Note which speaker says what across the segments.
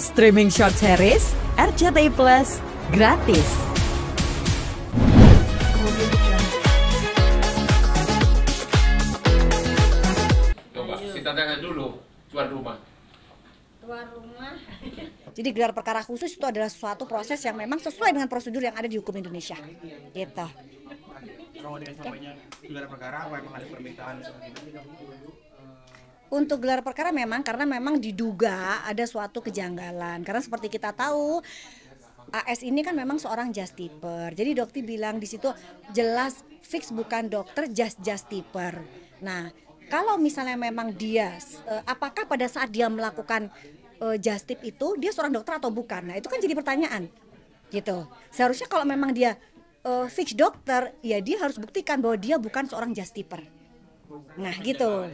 Speaker 1: Streaming short series RCTI Plus gratis.
Speaker 2: Coba kita tanya dulu tuan rumah.
Speaker 3: Jadi gelar perkara khusus itu adalah suatu proses yang memang sesuai dengan prosedur yang ada di hukum Indonesia. Gitu.
Speaker 4: Kalau dengan sampainya gelar perkara, apa memang ada permintaan seperti itu?
Speaker 3: Untuk gelar perkara memang karena memang diduga ada suatu kejanggalan. Karena seperti kita tahu AS ini kan memang seorang justiper. Jadi dokter bilang di situ jelas fix bukan dokter justiper. Nah, kalau misalnya memang dia apakah pada saat dia melakukan justip itu dia seorang dokter atau bukan? Nah, itu kan jadi pertanyaan. Gitu. Seharusnya kalau memang dia fix dokter, ya dia harus buktikan bahwa dia bukan seorang justiper. Nah, gitu.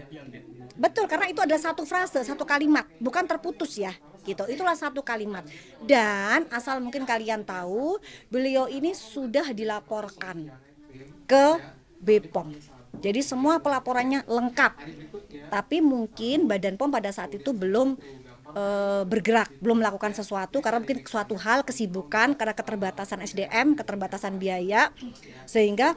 Speaker 3: Betul, karena itu adalah satu frase, satu kalimat, bukan terputus ya. Gitu. Itulah satu kalimat. Dan asal mungkin kalian tahu, beliau ini sudah dilaporkan ke BPOM. Jadi semua pelaporannya lengkap. Tapi mungkin Badan POM pada saat itu belum bergerak, belum melakukan sesuatu karena mungkin suatu hal kesibukan karena keterbatasan SDM, keterbatasan biaya, sehingga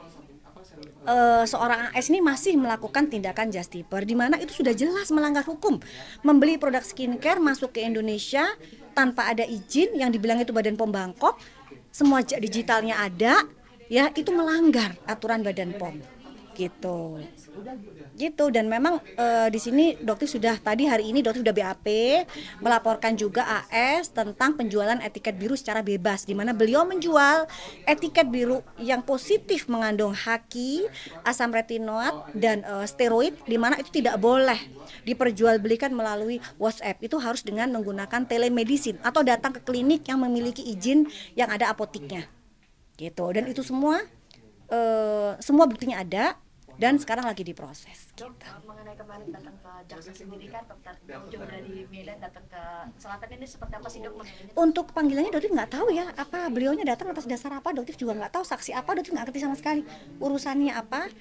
Speaker 3: seorang AS ini masih melakukan tindakan justiper di mana itu sudah jelas melanggar hukum. Membeli produk skincare masuk ke Indonesia tanpa ada izin yang dibilang itu Badan POM Bangkok, semua digitalnya ada, ya itu melanggar aturan Badan POM. Gitu dan memang di sini dokter sudah hari ini dokter sudah BAP melaporkan juga AS tentang penjualan etiket biru secara bebas, di mana beliau menjual etiket biru yang positif mengandung haki, asam retinoat dan steroid, di mana itu tidak boleh diperjualbelikan melalui WhatsApp. Itu harus dengan menggunakan telemedicine atau datang ke klinik yang memiliki izin yang ada apotiknya. Gitu. Dan itu semua buktinya ada dan sekarang lagi diproses.
Speaker 5: Dok, mengenai kemarin datang ke jaksa sendiri kan dokter jauh dari Medan datang ke selatan ini seperti apa sih dok?
Speaker 3: Untuk panggilannya dokter nggak tahu ya, apa beliaunya datang atas dasar apa, dokter juga nggak tahu, saksi apa dokter nggak ngerti sama sekali, urusannya apa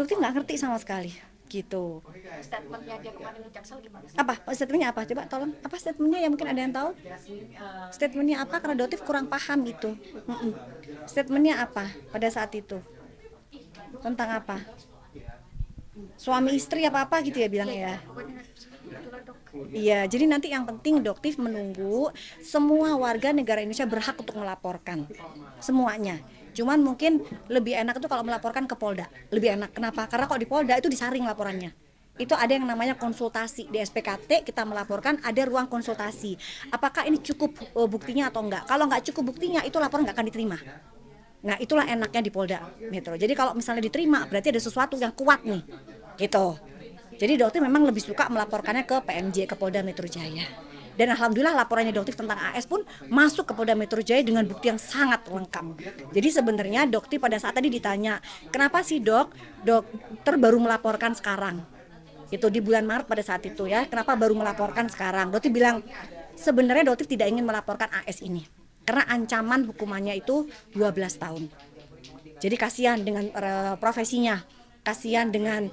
Speaker 3: dokter nggak ngerti sama sekali. Gitu.
Speaker 5: Statementnya dia kemarin di jaksa gimana sih?
Speaker 3: Apa statementnya apa, coba tolong apa statementnya ya, mungkin ada yang tahu statementnya apa karena dokter kurang paham itu. Statementnya apa pada saat itu tentang apa, suami istri apa gitu ya bilangnya ya. Iya, jadi nanti yang penting dokter menunggu semua warga negara Indonesia berhak untuk melaporkan semuanya. Cuman mungkin lebih enak itu kalau melaporkan ke Polda, lebih enak. Kenapa? Karena kalau di Polda itu disaring laporannya. Itu ada yang namanya konsultasi di SPKT, kita melaporkan ada ruang konsultasi. Apakah ini cukup buktinya atau enggak? Kalau enggak cukup buktinya itu laporan enggak akan diterima. Nah, itulah enaknya di Polda Metro. Jadi kalau misalnya diterima berarti ada sesuatu yang kuat nih. Gitu. Jadi dokter memang lebih suka melaporkannya ke PMJ, ke Polda Metro Jaya. Dan alhamdulillah laporannya dokter tentang AS pun masuk ke Polda Metro Jaya dengan bukti yang sangat lengkap. Jadi sebenarnya dokter pada saat tadi ditanya, kenapa sih dokter baru melaporkan sekarang? Itu di bulan Maret pada saat itu ya, kenapa baru melaporkan sekarang? Dokter bilang sebenarnya dokter tidak ingin melaporkan AS ini karena ancaman hukumannya itu 12 tahun. Jadi kasihan dengan profesinya, kasihan dengan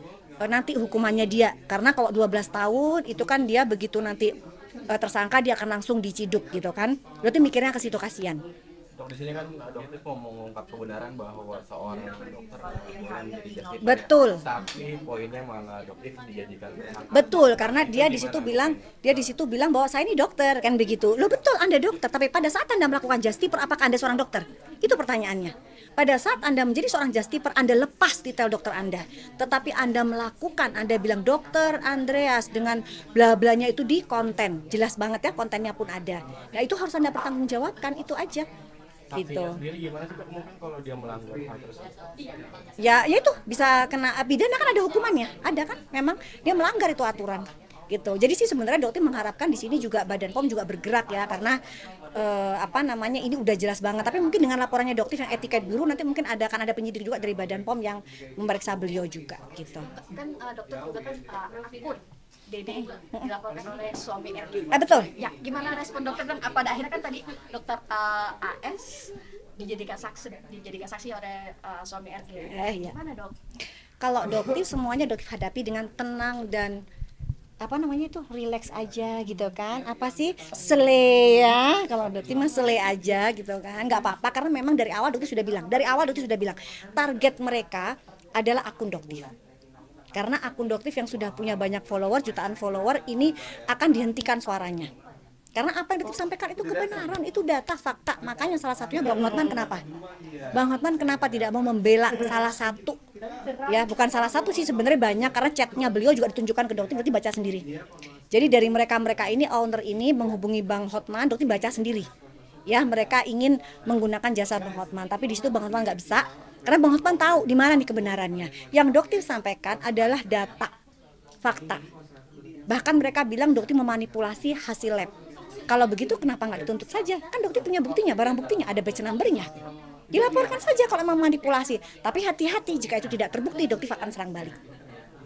Speaker 3: nanti hukumannya dia, karena kalau 12 tahun itu kan dia begitu nanti tersangka dia akan langsung diciduk gitu kan. Berarti mikirnya ke situ, kasihan.
Speaker 4: Dok, di sini kan dokter mau mengungkap kebenaran bahwa seorang dokter boleh menjadi justiper.
Speaker 3: Betul.
Speaker 4: Tapi poinnya malah dokter dijadikan tersangka.
Speaker 3: Betul, karena dia di situ bilang bahwa saya ini dokter kan begitu. Loh betul Anda dokter, tapi pada saat Anda melakukan justiper apakah Anda seorang dokter? Itu pertanyaannya. Pada saat Anda menjadi seorang justiper, Anda lepas titel dokter Anda. Tetapi Anda melakukan, Anda bilang dokter Andreas dengan bla-blanya itu di konten. Jelas banget ya, kontennya pun ada. Nah, itu harus Anda pertanggungjawabkan, itu aja. Gitu.
Speaker 4: Sendiri gimana sih mungkin kalau dia melanggar hal tersebut?
Speaker 3: Ya itu bisa kena pidana, kan ada hukumannya. Ada kan, memang dia melanggar itu aturan. Gitu. Jadi sih sebenarnya dokter mengharapkan di sini juga Badan POM juga bergerak ya, karena ini udah jelas banget. Tapi mungkin dengan laporannya dokter yang etiket biru nanti mungkin akan ada penyidik juga dari Badan POM yang memeriksa beliau juga gitu.
Speaker 5: Kan dokter juga kan akun Dede dilaporkan oleh suami RG.
Speaker 3: Betul.
Speaker 5: Ya, gimana respon dokter dan pada akhirnya kan tadi dokter AS dijadikan saksi oleh suami RG.
Speaker 3: Iya.
Speaker 5: Gimana dok?
Speaker 3: Kalau dokter semuanya dokter hadapi dengan tenang dan apa namanya itu, relax aja gitu kan, apa sih, sele ya, kalau dokter mah sele aja gitu kan, nggak apa-apa, karena memang dari awal dokter sudah bilang, target mereka adalah akun dokter. Karena akun dokter yang sudah punya banyak follower, jutaan follower ini akan dihentikan suaranya. Karena apa yang dokter sampaikan itu kebenaran, itu data, fakta. Makanya salah satunya Bang Hotman kenapa? Bang Hotman kenapa tidak mau membela salah satu? Ya, bukan salah satu sih, sebenarnya banyak, karena chatnya beliau juga ditunjukkan ke dokter baca sendiri. Jadi dari mereka ini, owner ini menghubungi Bang Hotman, dokter baca sendiri. Ya, mereka ingin menggunakan jasa Bang Hotman, tapi di situ Bang Hotman nggak bisa, karena Bang Hotman tahu di mana nih kebenarannya. Yang dokter sampaikan adalah data, fakta. Bahkan mereka bilang dokter memanipulasi hasil lab. Kalau begitu kenapa nggak dituntut saja? Kan dokter punya buktinya, barang buktinya, ada batch number-nya. Dilaporkan saja kalau memang manipulasi. Tapi hati-hati, jika itu tidak terbukti, dokter akan serang balik.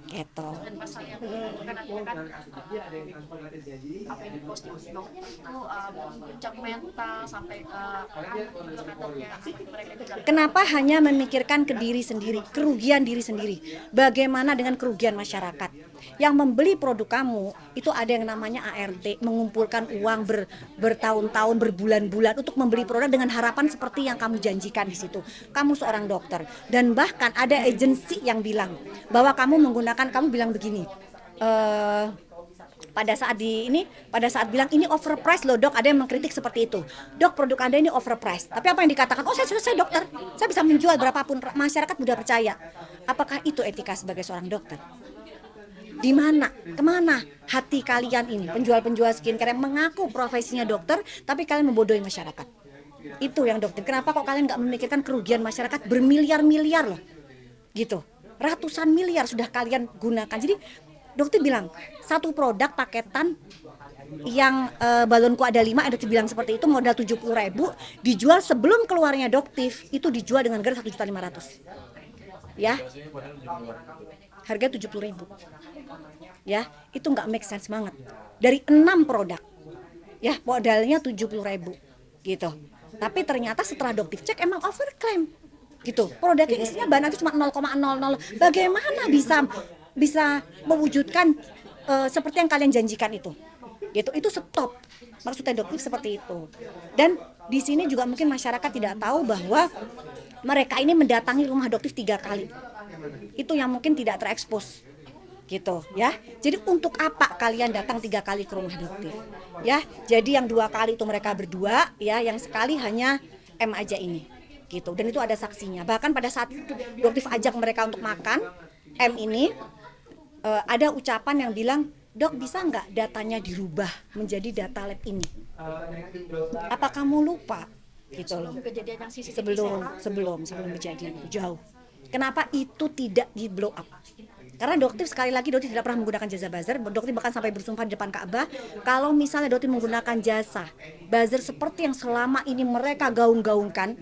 Speaker 3: Gitu.
Speaker 5: Dan pasal yang dikenakan kan apa yang diposting dokter itu mengguncang mental sampai mereka itu.
Speaker 3: Kenapa hanya memikirkan ke diri sendiri, kerugian diri sendiri? Bagaimana dengan kerugian masyarakat? Yang membeli produk kamu itu ada yang namanya ART, mengumpulkan uang bertahun-tahun, berbulan-bulan untuk membeli produk dengan harapan seperti yang kamu janjikan di situ. Kamu seorang dokter, dan bahkan ada agensi yang bilang bahwa kamu bilang begini. Pada saat bilang ini overpriced loh dok, ada yang mengkritik seperti itu. Dok, produk Anda ini overpriced. Tapi apa yang dikatakan? Oh, saya dokter, saya bisa menjual berapapun, masyarakat mudah percaya. Apakah itu etika sebagai seorang dokter? Di mana, kemana hati kalian ini, penjual-penjual skincare yang mengaku profesinya dokter, tapi kalian membodohi masyarakat? Itu yang dokter. Kenapa kok kalian nggak memikirkan kerugian masyarakat bermiliar-miliar loh, gitu? Ratusan miliar sudah kalian gunakan. Jadi dokter bilang satu produk paketan yang balonku ada 5, dokter bilang seperti itu, modal 70.000, dijual sebelum keluarnya Doktif itu dijual dengan harga 1.500.000. Ya, harga 70.000. Ya, itu nggak make sense banget. Dari 6 produk, ya modalnya 70.000 gitu. Tapi ternyata setelah Doktif cek emang overclaim gitu. Produknya isinya bahan itu cuma 0,00. Bagaimana bisa mewujudkan seperti yang kalian janjikan itu? Gitu. Itu stop. Maksudnya Doktif seperti itu. Dan di sini juga mungkin masyarakat tidak tahu bahwa mereka ini mendatangi rumah Doktif 3 kali. Itu yang mungkin tidak terekspos. Gitu ya. Jadi untuk apa kalian datang 3 kali ke rumah Doktif? Ya. Jadi yang 2 kali itu mereka berdua, ya, yang sekali hanya M aja ini. Gitu. Dan itu ada saksinya. Bahkan pada saat itu Doktif ajak mereka untuk makan, M ini ada ucapan yang bilang, "Dok, bisa nggak datanya dirubah menjadi data lab ini?" Apa kamu lupa? Gitu loh.
Speaker 5: Kejadian yang
Speaker 3: Sebelum kejadian jauh. Kenapa itu tidak di blow up? Karena Doktif sekali lagi Doktif tidak pernah menggunakan jasa buzzer. Doktif bahkan sampai bersumpah di depan Ka'bah, kalau misalnya Doktif menggunakan jasa buzzer seperti yang selama ini mereka gaung-gaungkan,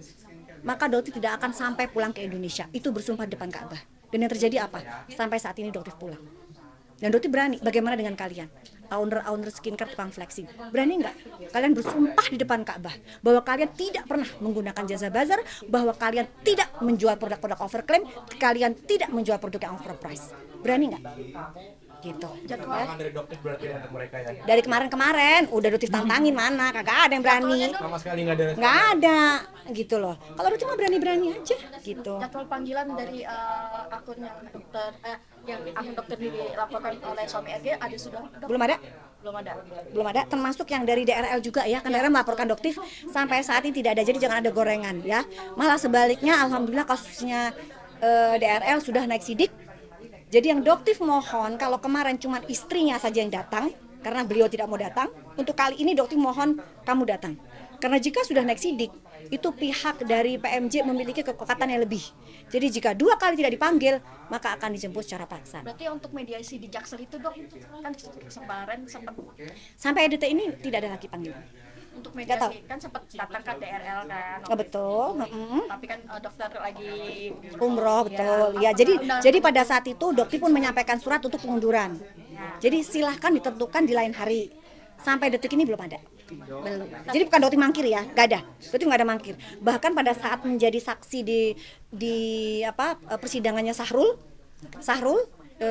Speaker 3: maka Doktif tidak akan sampai pulang ke Indonesia. Itu bersumpah di depan Ka'bah. Dan yang terjadi apa? Sampai saat ini Doktif pulang. Dan Doktif berani. Bagaimana dengan kalian? Owner skincare tukang flexing. Berani nggak? Kalian bersumpah di depan Ka'bah bahwa kalian tidak pernah menggunakan jasa buzzer, bahwa kalian tidak menjual produk-produk overclaim, kalian tidak menjual produk yang overpriced. Berani nggak? Gitu.
Speaker 4: Jadwal dari Doktif berarti untuk mereka ya.
Speaker 3: Dari kemarin udah Doktif tantangin, mana kagak ada yang berani.
Speaker 4: Sama sekali nggak ada.
Speaker 3: Nggak ada, gitu loh. Kalau Doktif mah berani-berani aja, gitu.
Speaker 5: Jadwal panggilan dari akun yang dokter yang akun dokter dilaporkan oleh suami RG ada sudah?
Speaker 3: Belum ada?
Speaker 5: Belum ada.
Speaker 3: Termasuk yang dari DRL juga ya, kan DRL melaporkan Doktif sampai saat ini tidak ada, jadi jangan ada gorengan ya. Malah sebaliknya, alhamdulillah kasusnya DRL sudah naik sidik. Jadi yang Doktif mohon, kalau kemarin cuma istrinya saja yang datang karena beliau tidak mau datang, untuk kali ini Doktif mohon kamu datang. Karena jika sudah naik sidik, itu pihak dari PMJ memiliki kekuatan yang lebih. Jadi jika 2 kali tidak dipanggil, maka akan dijemput secara paksa.
Speaker 5: Berarti untuk mediasi di Jaksel itu, Dok, kan kemarin sempat
Speaker 3: sampai detik ini tidak ada lagi panggilan.
Speaker 5: Untuk mediasi kan sempat datang kan DRL kan.
Speaker 3: Oh, betul.
Speaker 5: Tapi kan dokter lagi
Speaker 3: umroh, betul. Ya, jadi pada saat itu Doktif pun menyampaikan surat untuk pengunduran. Jadi silahkan ditentukan di lain hari. Sampai detik ini belum ada. Belum. Jadi bukan Doktif mangkir ya, nggak ada. Doktif nggak ada mangkir. Bahkan pada saat menjadi saksi di persidangannya Sahrul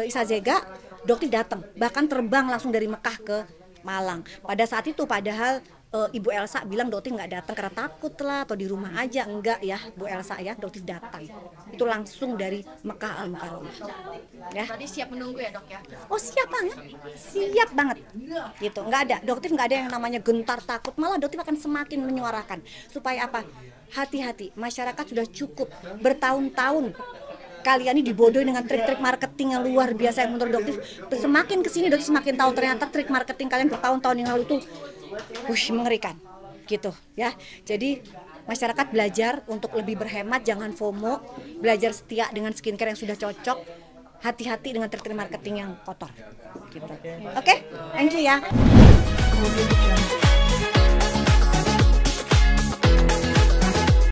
Speaker 3: Isazega, Doktif datang, bahkan terbang langsung dari Mekah ke Malang. Pada saat itu padahal Ibu Elsa bilang Doktif nggak datang karena takut lah atau di rumah aja. Enggak ya Bu Elsa ya, Doktif datang. Itu langsung dari Mekah Al-Mukarramah. Ya.
Speaker 5: Tadi siap menunggu ya dok ya?
Speaker 3: Oh siap banget gitu. Nggak ada, Doktif nggak ada yang namanya gentar takut, malah Doktif akan semakin menyuarakan supaya apa? Hati-hati, masyarakat sudah cukup bertahun-tahun kalian ini dibodohi dengan trik-trik marketing yang luar biasa yang menurut Doktif. Semakin kesini Doktif semakin tahu ternyata trik marketing kalian bertahun-tahun yang lalu tuh mengerikan gitu ya. Jadi masyarakat belajar untuk lebih berhemat, jangan FOMO, belajar setia dengan skincare yang sudah cocok, hati-hati dengan trik-trik marketing yang kotor gitu. Oke, thank you ya.